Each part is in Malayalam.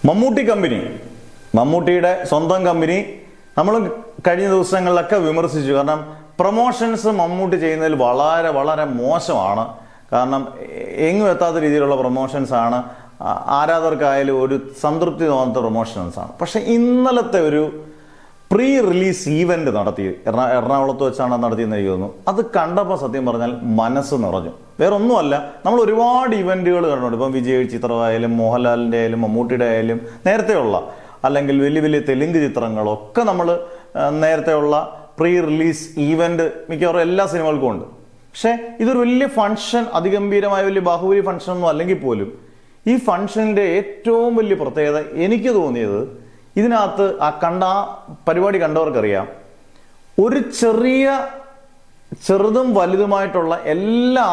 മമ്മൂട്ടി കമ്പനി, മമ്മൂട്ടിയുടെ സ്വന്തം കമ്പനി നമ്മൾ കഴിഞ്ഞ ദിവസങ്ങളിലൊക്കെ വിമർശിച്ചു. കാരണം പ്രൊമോഷൻസ് മമ്മൂട്ടി ചെയ്യുന്നതിൽ വളരെ വളരെ മോശമാണ്. കാരണം എങ്ങും എത്താത്ത രീതിയിലുള്ള പ്രൊമോഷൻസാണ്. ആരാധകർക്കായാലും ഒരു സംതൃപ്തി തോന്നാത്ത പ്രൊമോഷൻസാണ്. പക്ഷെ ഇന്നലത്തെ ഒരു പ്രീ റിലീസ് ഈവന്റ് നടത്തി എറണാകുളത്ത് വെച്ചാണ് നടത്തിയെന്ന് എനിക്ക് തോന്നുന്നു. അത് കണ്ടപ്പോൾ സത്യം പറഞ്ഞാൽ മനസ്സ് നിറഞ്ഞു. വേറെ ഒന്നുമല്ല, നമ്മൾ ഒരുപാട് ഇവന്റുകൾ കണ്ടിട്ടുണ്ട്. ഇപ്പം വിജയ് ചിത്രമായാലും മോഹൻലാലിൻ്റെ ആയാലും മമ്മൂട്ടിയുടെ ആയാലും നേരത്തെയുള്ള അല്ലെങ്കിൽ വലിയ വലിയ തെലുങ്ക് ചിത്രങ്ങളൊക്കെ നമ്മൾ നേരത്തെയുള്ള പ്രീ റിലീസ് ഈവന്റ് മിക്കവാറും എല്ലാ സിനിമകൾക്കും ഉണ്ട്. പക്ഷേ ഇതൊരു വലിയ ഫംഗ്ഷൻ, അതിഗംഭീരമായ വലിയ ബാഹുബലി ഫംഗ്ഷൻ ഒന്നും അല്ലെങ്കിൽ പോലും ഈ ഫംഗ്ഷൻ്റെ ഏറ്റവും വലിയ പ്രത്യേകത എനിക്ക് തോന്നിയത്, ഇതിനകത്ത് ആ പരിപാടി കണ്ടവർക്കറിയാം, ഒരു ചെറുതും വലുതുമായിട്ടുള്ള എല്ലാ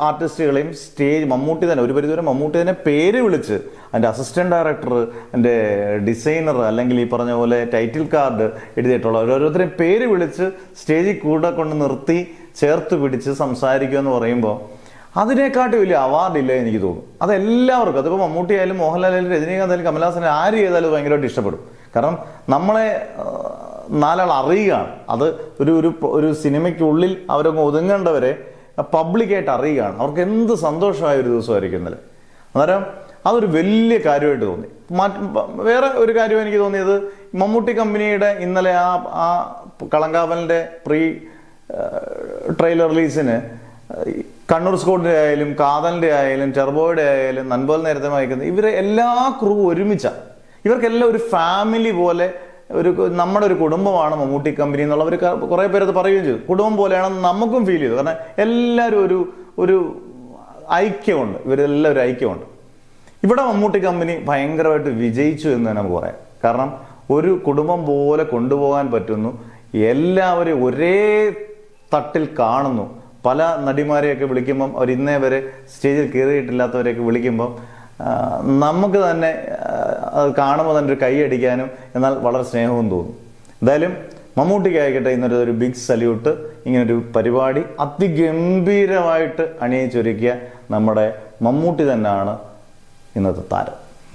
ആർട്ടിസ്റ്റുകളെയും സ്റ്റേജ് മമ്മൂട്ടി തന്നെ, ഒരു പരിധിവരെ മമ്മൂട്ടി തന്നെ പേര് വിളിച്ച്, അതിൻ്റെ അസിസ്റ്റന്റ് ഡയറക്ടർ, അതിൻ്റെ ഡിസൈനർ, അല്ലെങ്കിൽ ഈ പറഞ്ഞ പോലെ ടൈറ്റിൽ കാർഡ് എഴുതിയിട്ടുള്ള ഓരോരുത്തരെയും പേര് വിളിച്ച് സ്റ്റേജിൽ കൂടെ കൊണ്ട് നിർത്തി ചേർത്ത് പിടിച്ച് സംസാരിക്കുക എന്ന് പറയുമ്പോൾ അതിനെക്കാട്ടി വലിയ അവാർഡില്ല എനിക്ക് തോന്നും. അതെല്ലാവർക്കും, അതിപ്പോൾ മമ്മൂട്ടി ആയാലും മോഹൻലാലായാലും രജനീകാന്ത് ആയാലും കമലഹാസൻ ആര് ചെയ്താലും ഭയങ്കരമായിട്ട് ഇഷ്ടപ്പെടും. കാരണം നമ്മളെ നാലാൾ അറിയുകയാണ്. അത് ഒരു സിനിമയ്ക്കുള്ളിൽ അവരൊക്കെ ഒതുങ്ങേണ്ടവരെ പബ്ലിക്കായിട്ട് അറിയുകയാണ്. അവർക്ക് എന്ത് സന്തോഷമായ ഒരു ദിവസമായിരിക്കും ഇന്നലെ. അന്നേരം അതൊരു വലിയ കാര്യമായിട്ട് തോന്നി. വേറെ ഒരു കാര്യം എനിക്ക് തോന്നിയത്, മമ്മൂട്ടി കമ്പനിയുടെ ഇന്നലെ ആ കളങ്കാവലിൻ്റെ പ്രീ ട്രെയിലർ റിലീസിന് കണ്ണൂർ സ്കോഡിൻ്റെ ആയാലും കാതലിൻ്റെ ആയാലും ടെർബോയുടെ ആയാലും നൻപോൽ നേരത്തെ വായിക്കുന്നത് ഇവരെ എല്ലാ ക്രൂ ഒരുമിച്ചാണ്. ഇവർക്കെല്ലാം ഒരു ഫാമിലി പോലെ, നമ്മുടെ ഒരു കുടുംബമാണ് മമ്മൂട്ടി കമ്പനി എന്നുള്ളവർ കുറേ പേരത് പറയുകയും ചെയ്തു. കുടുംബം പോലെയാണെന്ന് നമുക്കും ഫീൽ ചെയ്തു. കാരണം എല്ലാവരും ഒരു ഐക്യമുണ്ട്, ഇവരെല്ലാം ഒരു ഐക്യമുണ്ട്. ഇവിടെ മമ്മൂട്ടി കമ്പനി ഭയങ്കരമായിട്ട് വിജയിച്ചു എന്ന് തന്നെ നമുക്ക് പറയാം. കാരണം ഒരു കുടുംബം പോലെ കൊണ്ടുപോകാൻ പറ്റുന്നു. എല്ലാവരും ഒരേ തട്ടിൽ കാണുന്നു. പല നടിമാരെയൊക്കെ വിളിക്കുമ്പം അവർ ഇന്നേ വരെ സ്റ്റേജിൽ കയറിയിട്ടില്ലാത്തവരെയൊക്കെ വിളിക്കുമ്പം നമുക്ക് തന്നെ അത് കാണുമ്പോൾ തന്നെ ഒരു കൈയടിക്കാനും എന്നാൽ വളരെ സ്നേഹവും തോന്നും. എന്തായാലും മമ്മൂട്ടിക്കായിക്കട്ടെ ഇന്നൊരു ബിഗ് സല്യൂട്ട്. ഇങ്ങനൊരു പരിപാടി അതിഗംഭീരമായിട്ട് അണിയിച്ചൊരുക്കിയ നമ്മുടെ മമ്മൂട്ടി തന്നെയാണ് ഇന്നത്തെ താരം.